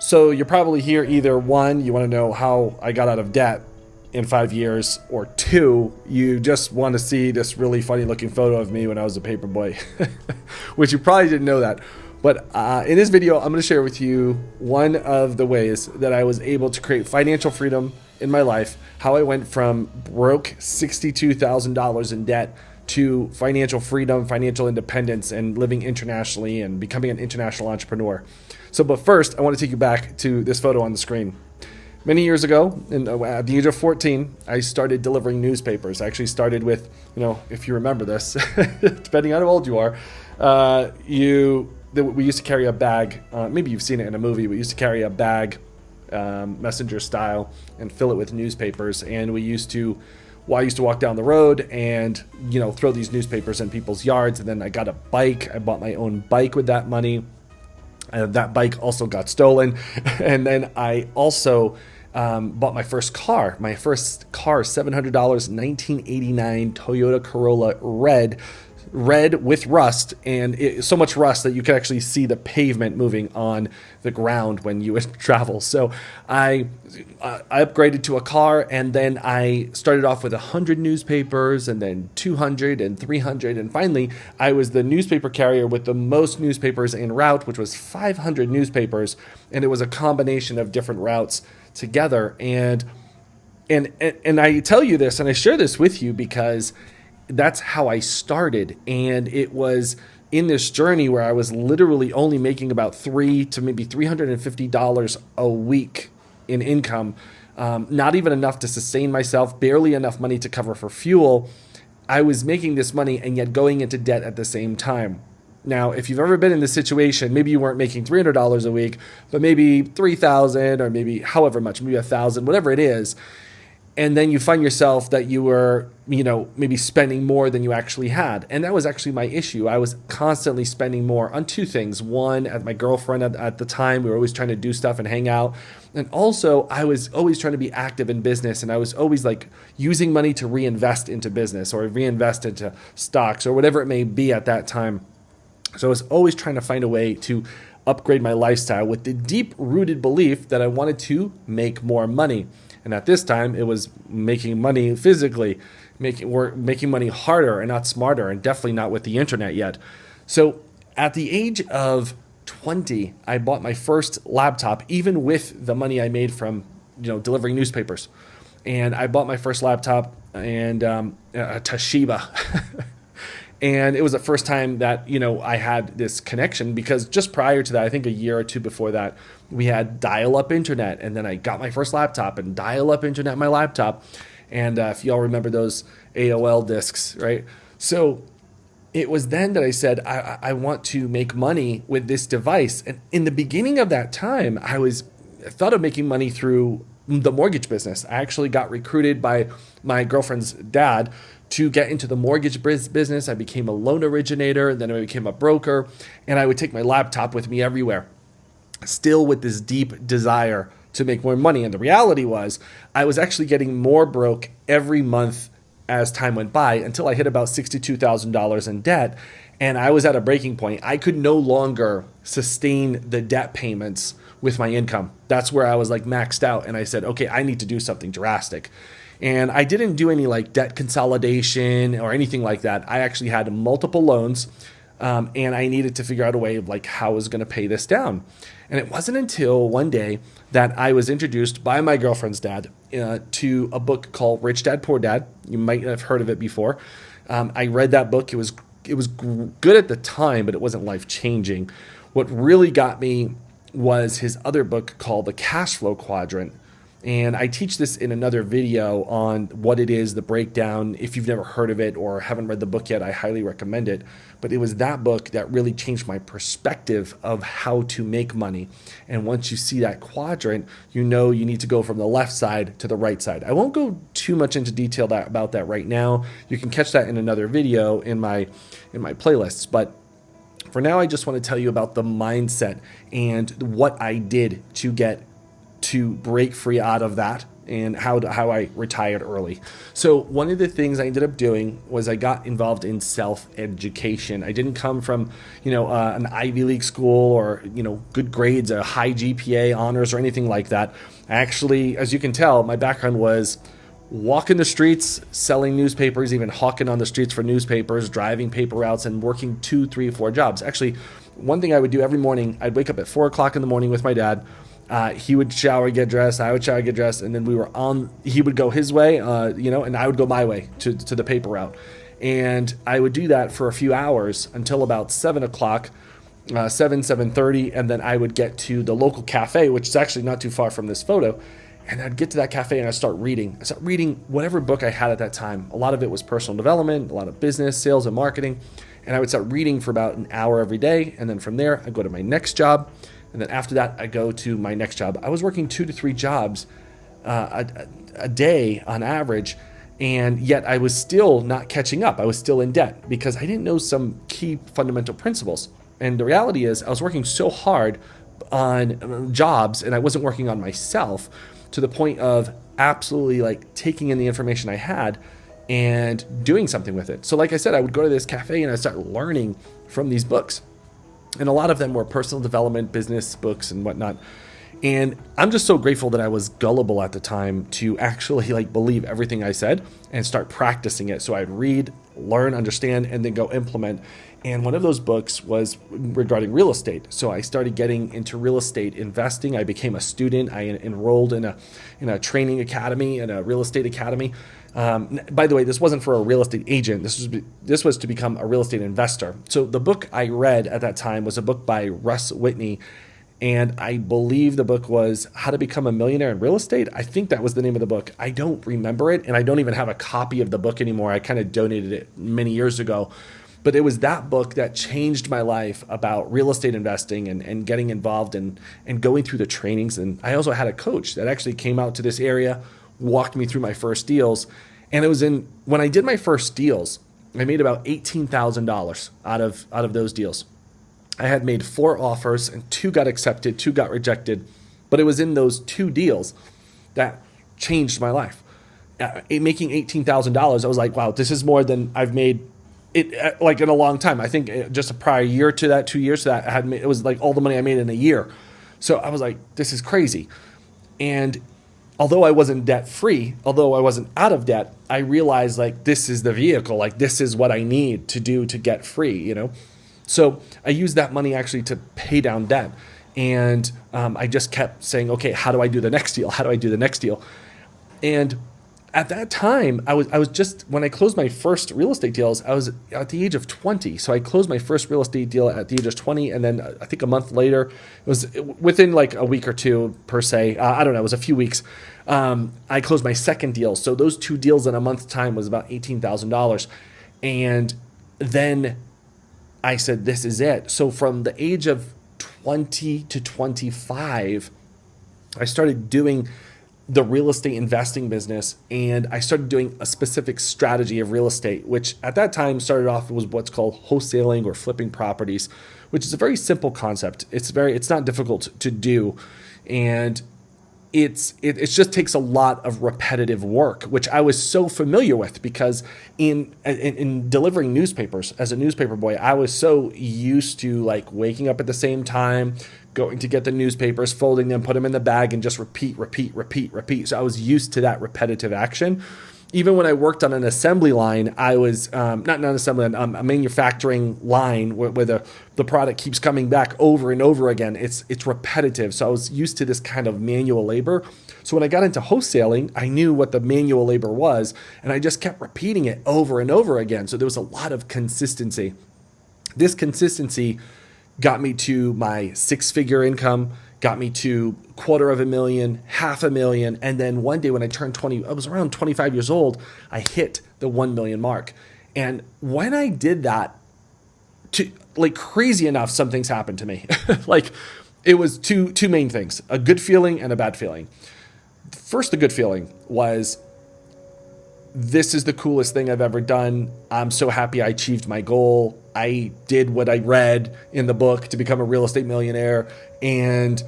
So you're probably here either one, you want to know how I got out of debt in 5 years, or two, you just want to see this really funny looking photo of me when I was a paper boy, which you probably didn't know that. But in this video, I'm going to share with you one of the ways that I was able to create financial freedom in my life, how I went from broke $62,000 in debt to financial freedom, financial independence, and living internationally and becoming an international entrepreneur. But first, I want to take you back to this photo on the screen. Many years ago, at the age of 14, I started delivering newspapers. I actually started with, if you remember this, depending on how old you are, we used to carry a bag. Maybe you've seen it in a movie. We used to carry a bag, messenger style, and fill it with newspapers. And I used to walk down the road and, throw these newspapers in people's yards. And then I got a bike. I bought my own bike with that money. That bike also got stolen. And then I also bought my first car. $700, 1989 Toyota Corolla red with rust, and so much rust that you could actually see the pavement moving on the ground when you would travel. So I upgraded to a car, and then I started off with 100 newspapers, and then 200 and 300, and finally I was the newspaper carrier with the most newspapers en route, which was 500 newspapers, and it was a combination of different routes together. And I tell you this, and I share this with you because that's how I started. And it was in this journey where I was literally only making about $300 to maybe $350 a week in income, not even enough to sustain myself, barely enough money to cover for fuel. I was making this money and yet going into debt at the same time. Now, if you've ever been in this situation, maybe you weren't making $300 a week, but maybe $3,000 or maybe however much, maybe $1,000, whatever it is. And then you find yourself that you were, maybe spending more than you actually had. And that was actually my issue. I was constantly spending more on two things. One, at my girlfriend at the time, we were always trying to do stuff and hang out. And also, I was always trying to be active in business. And I was always using money to reinvest into business or reinvest into stocks or whatever it may be at that time. So I was always trying to find a way to upgrade my lifestyle with the deep-rooted belief that I wanted to make more money. And at this time, it was making money physically, making money harder and not smarter, and definitely not with the internet yet. So at the age of 20, I bought my first laptop, even with the money I made from delivering newspapers. And I bought my first laptop, and a Toshiba. And it was the first time that, I had this connection, because just prior to that, I think a year or two before that, we had dial-up internet. And then I got my first laptop and dial-up internet on my laptop. And if y'all remember those AOL discs, right? So it was then that I said, I want to make money with this device. And in the beginning of that time, I thought of making money through the mortgage business. I actually got recruited by my girlfriend's dad to get into the mortgage business. I became a loan originator, and then I became a broker, and I would take my laptop with me everywhere, still with this deep desire to make more money. And the reality was I was actually getting more broke every month as time went by until I hit about $62,000 in debt, and I was at a breaking point. I could no longer sustain the debt payments with my income. That's where I was maxed out, and I said, okay, I need to do something drastic. And I didn't do any debt consolidation or anything like that. I actually had multiple loans, and I needed to figure out a way of how I was going to pay this down. And it wasn't until one day that I was introduced by my girlfriend's dad to a book called Rich Dad, Poor Dad. You might have heard of it before. I read that book. It was good at the time, but it wasn't life-changing. What really got me was his other book called The CashFlow Quadrant. And I teach this in another video on what it is, the breakdown. If you've never heard of it or haven't read the book yet, I highly recommend it. But it was that book that really changed my perspective of how to make money. And once you see that quadrant, you need to go from the left side to the right side. I won't go too much into detail about that right now. You can catch that in another video in my playlists. But for now, I just want to tell you about the mindset and what I did to break free out of that and how I retired early. So one of the things I ended up doing was I got involved in self-education. I didn't come from, an Ivy League school or, good grades, a high GPA, honors, or anything like that. Actually, as you can tell, my background was walking the streets, selling newspapers, even hawking on the streets for newspapers, driving paper routes, and working 2, 3, 4 jobs. Actually, one thing I would do every morning, I'd wake up at 4 o'clock in the morning with my dad. He would shower, get dressed, I would shower, get dressed, and then he would go his way, and I would go my way to the paper route. And I would do that for a few hours until about 7 o'clock, 7:30, and then I would get to the local cafe, which is actually not too far from this photo. And I'd get to that cafe and I'd start reading. I start reading whatever book I had at that time. A lot of it was personal development, a lot of business, sales, and marketing. And I would start reading for about an hour every day. And then from there, I'd go to my next job. And then after that, I go to my next job. I was working 2 to 3 jobs a day on average. And yet I was still not catching up. I was still in debt because I didn't know some key fundamental principles. And the reality is I was working so hard on jobs and I wasn't working on myself to the point of absolutely like taking in the information I had and doing something with it. So like I said, I would go to this cafe and I'd start learning from these books. And a lot of them were personal development, business books and whatnot. And I'm just so grateful that I was gullible at the time to actually like believe everything I said and start practicing it. So I'd read, learn, understand, and then go implement. And one of those books was regarding real estate. So I started getting into real estate investing. I became a student. I enrolled in a training academy and a real estate academy. By the way, this wasn't for a real estate agent. This was to become a real estate investor. So the book I read at that time was a book by Russ Whitney. And I believe the book was How to Become a Millionaire in Real Estate. I think that was the name of the book. I don't remember it. And I don't even have a copy of the book anymore. I kind of donated it many years ago. But it was that book that changed my life about real estate investing and getting involved and going through the trainings. And I also had a coach that actually came out to this area, walked me through my first deals. And it was when I did my first deals, I made about $18,000 out of those deals. I had made 4 offers and 2 got accepted, 2 got rejected. But it was in those 2 deals that changed my life. Making $18,000, I was like, wow, this is more than I've made it like in a long time. I think just a prior year to that, 2 years to that, it was like all the money I made in a year. So I was like, this is crazy. And although I wasn't debt free, although I wasn't out of debt, I realized like this is the vehicle, like this is what I need to do to get free, So I used that money actually to pay down debt. And I just kept saying, okay, how do I do the next deal? How do I do the next deal? And at that time, I was just, when I closed my first real estate deals, I was at the age of 20. So I closed my first real estate deal at the age of 20. And then I think a month later, it was within like a week or 2 per se. I don't know, it was a few weeks. I closed my second deal. So those 2 deals in a month's time was about $18,000. And then I said, this is it. So from the age of 20 to 25, I started doing the real estate investing business, and I started doing a specific strategy of real estate, which at that time started off was what's called wholesaling or flipping properties, which is a very simple concept. It's not difficult to do, and it just takes a lot of repetitive work, which I was so familiar with because in delivering newspapers as a newspaper boy, I was so used to like waking up at the same time, going to get the newspapers, folding them, put them in the bag, and just repeat. So I was used to that repetitive action. Even when I worked on an assembly line, I was not an assembly line, a manufacturing line where the product keeps coming back over and over again. It's repetitive. So I was used to this kind of manual labor. So when I got into wholesaling, I knew what the manual labor was, and I just kept repeating it over and over again. So there was a lot of consistency. This consistency got me to my 6-figure income, got me to $250,000, $500,000. And then one day when I turned 20, I was around 25 years old, I hit the 1 million mark. And when I did that, crazy enough, some things happened to me. Like it was two main things, a good feeling and a bad feeling. First, the good feeling was, this is the coolest thing I've ever done. I'm so happy I achieved my goal. I did what I read in the book to become a real estate millionaire. And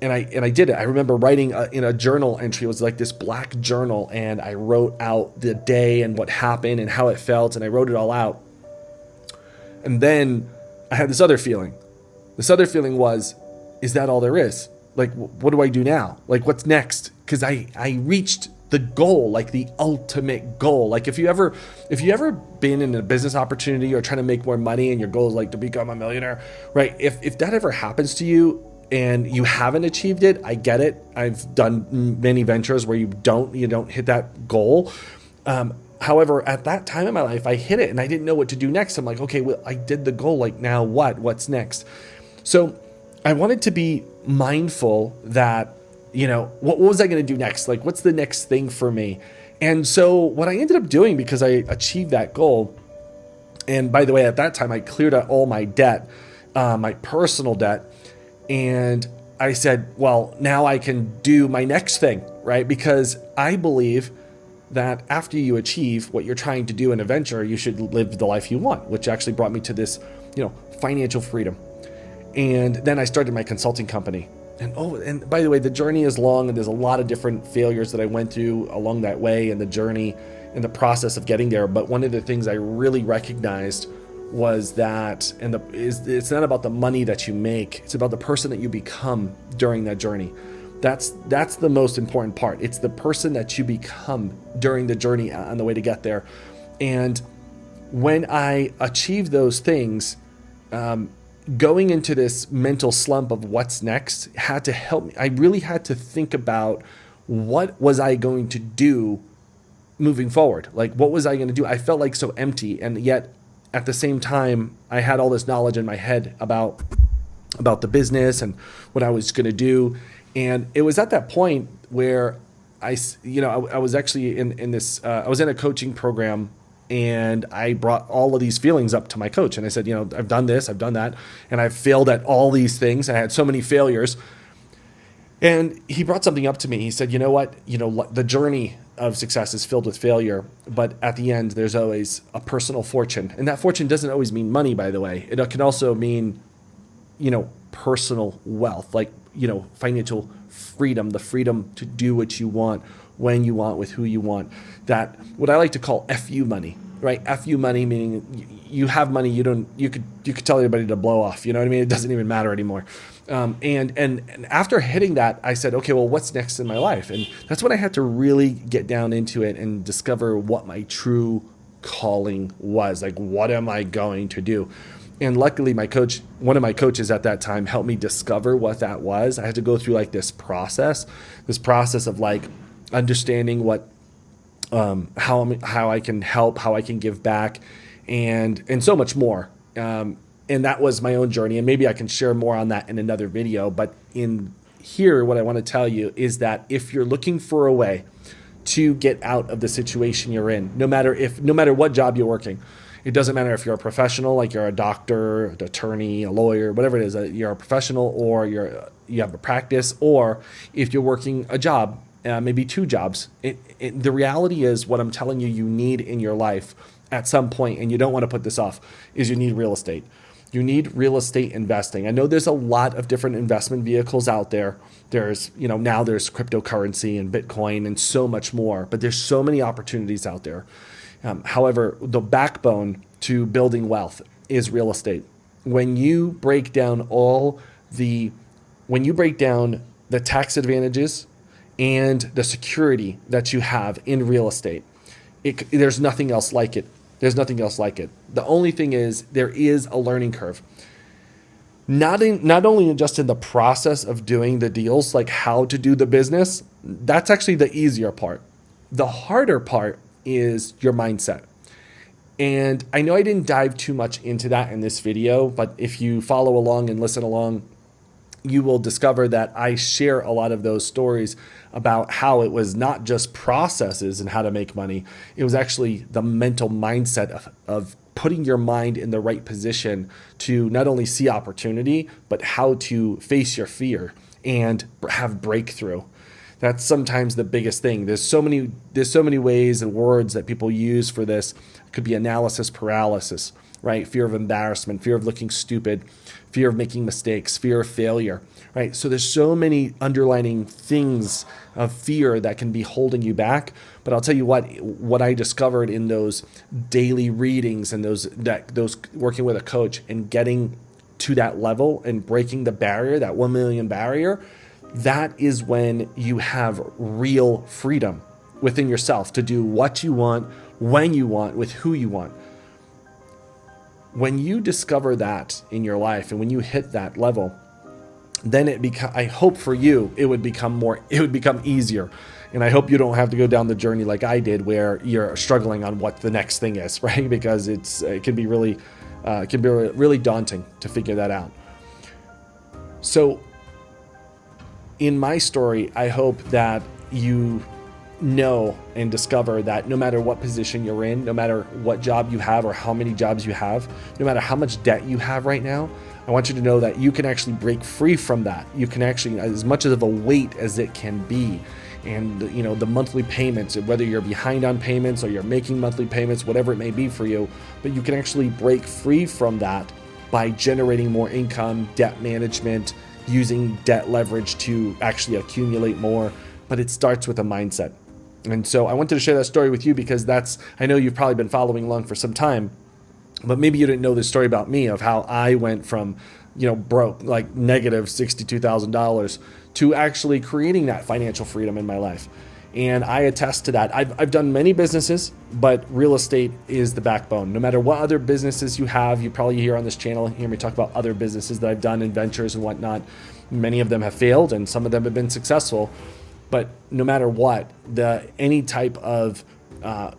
I did it. I remember writing in a journal entry. It was like this black journal, and I wrote out the day and what happened and how it felt, and I wrote it all out. And then I had this other feeling. This other feeling was, is that all there is? Like, what do I do now? Like, what's next? Because I reached the goal, like the ultimate goal. Like if you ever been in a business opportunity or trying to make more money and your goal is like to become a millionaire, right? If that ever happens to you and you haven't achieved it, I get it. I've done many ventures where you don't hit that goal. However, at that time in my life, I hit it and I didn't know what to do next. I'm like, okay, well, I did the goal. Like now what? What's next? So I wanted to be mindful that, what was I going to do next? Like, what's the next thing for me? And so what I ended up doing, because I achieved that goal, and by the way, at that time, I cleared out all my debt, my personal debt. And I said, well, now I can do my next thing, right? Because I believe that after you achieve what you're trying to do in a venture, you should live the life you want, which actually brought me to this, financial freedom. And then I started my consulting company. And by the way, the journey is long, and there's a lot of different failures that I went through along that way and the journey and the process of getting there. But one of the things I really recognized was that, it's not about the money that you make, it's about the person that you become during that journey. That's the most important part. It's the person that you become during the journey on the way to get there. And when I achieved those things, going into this mental slump of what's next had to help me. I really had to think about what was I going to do moving forward? Like, what was I going to do? I felt like so empty, and yet at the same time, I had all this knowledge in my head about the business and what I was going to do. And it was at that point where I was actually in this, I was in a coaching program, and I brought all of these feelings up to my coach. And I said, I've done this, I've done that, and I've failed at all these things. I had so many failures. And he brought something up to me. He said, you know what? The journey of success is filled with failure, but at the end, there's always a personal fortune. And that fortune doesn't always mean money, by the way. It can also mean, personal wealth, like, financial freedom, the freedom to do what you want, when you want, with who you want. That, what I like to call FU money, right? FU money meaning you have money, you could tell everybody to blow off. You know what I mean? It doesn't even matter anymore. And after hitting that, I said, okay, well, what's next in my life? And that's when I had to really get down into it and discover what my true calling was. Like, what am I going to do? And luckily, one of my coaches at that time helped me discover what that was. I had to go through like this process of like understanding what, how I can help, how I can give back, and so much more. And that was my own journey. And maybe I can share more on that in another video. But in here, what I want to tell you is that if you're looking for a way to get out of the situation you're in, no matter what job you're working, it doesn't matter if you're a professional, like you're a doctor, an attorney, a lawyer, whatever it is, you're a professional, or you have a practice, or if you're working a job, maybe two jobs. The reality is, what I'm telling you need in your life at some point, and you don't want to put this off, is you need real estate. You need real estate investing. I know there's a lot of different investment vehicles out there. There's, now there's cryptocurrency and Bitcoin and so much more, but there's so many opportunities out there. However, the backbone to building wealth is real estate. When you break down the tax advantages and the security that you have in real estate, there's nothing else like it. There's nothing else like it. The only thing is, there is a learning curve. Not only just in the process of doing the deals, like how to do the business, that's actually the easier part. The harder part is your mindset. And I know I didn't dive too much into that in this video, but if you follow along and listen along, you will discover that I share a lot of those stories about how it was not just processes and how to make money. It was actually the mental mindset of putting your mind in the right position to not only see opportunity, but how to face your fear and have breakthrough. That's sometimes the biggest thing. There's so many ways and words that people use for this. It could be analysis paralysis. right? Fear of embarrassment, fear of looking stupid, fear of making mistakes, fear of failure, right? So there's so many underlining things of fear that can be holding you back. But I'll tell you what I discovered in those daily readings and those working with a coach and getting to that level and breaking the barrier, that 1 million barrier, that is when you have real freedom within yourself to do what you want, when you want, with who you want. When you discover that in your life and when you hit that level, then I hope for you, it would become easier. And I hope you don't have to go down the journey like I did where you're struggling on what the next thing is, right? Because it can be really daunting to figure that out. So in my story, I hope that you know and discover that no matter what position you're in, no matter what job you have or how many jobs you have, no matter how much debt you have right now, I want you to know that you can actually break free from that. You can actually, as much of a weight as it can be, and the monthly payments, whether you're behind on payments or you're making monthly payments, whatever it may be for you, but you can actually break free from that by generating more income, debt management, using debt leverage to actually accumulate more. But it starts with a mindset. And so I wanted to share that story with you because I know you've probably been following along for some time, but maybe you didn't know this story about me of how I went from, broke, like negative $62,000 to actually creating that financial freedom in my life. And I attest to that. I've done many businesses, but real estate is the backbone. No matter what other businesses you have, you probably hear on this channel, hear me talk about other businesses that I've done in ventures and whatnot. Many of them have failed and some of them have been successful. But no matter what, any type of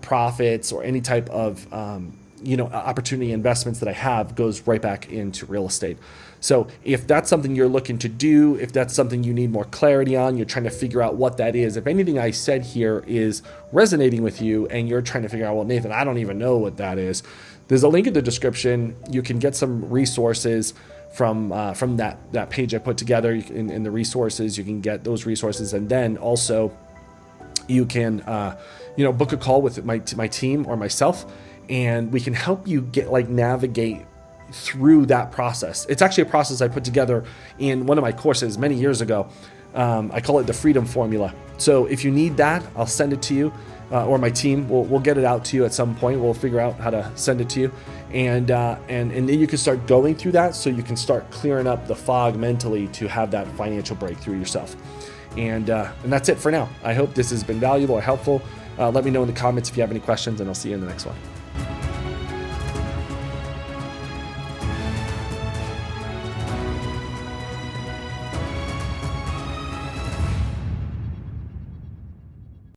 profits or any type of opportunity investments that I have goes right back into real estate. So if that's something you're looking to do, if that's something you need more clarity on, you're trying to figure out what that is, if anything I said here is resonating with you and you're trying to figure out, well, Nathan, I don't even know what that is, there's a link in the description. You can get some resources from that page I put together in the resources. You can get those resources, and then also you can book a call with my team or myself, and we can help you navigate through that process. It's actually a process I put together in one of my courses many years ago. I call it the Freedom Formula. So if you need that, I'll send it to you, or my team. We'll get it out to you at some point. We'll figure out how to send it to you, and then you can start going through that, so you can start clearing up the fog mentally to have that financial breakthrough yourself. And that's it for now. I hope this has been valuable or helpful. Let me know in the comments if you have any questions, and I'll see you in the next one.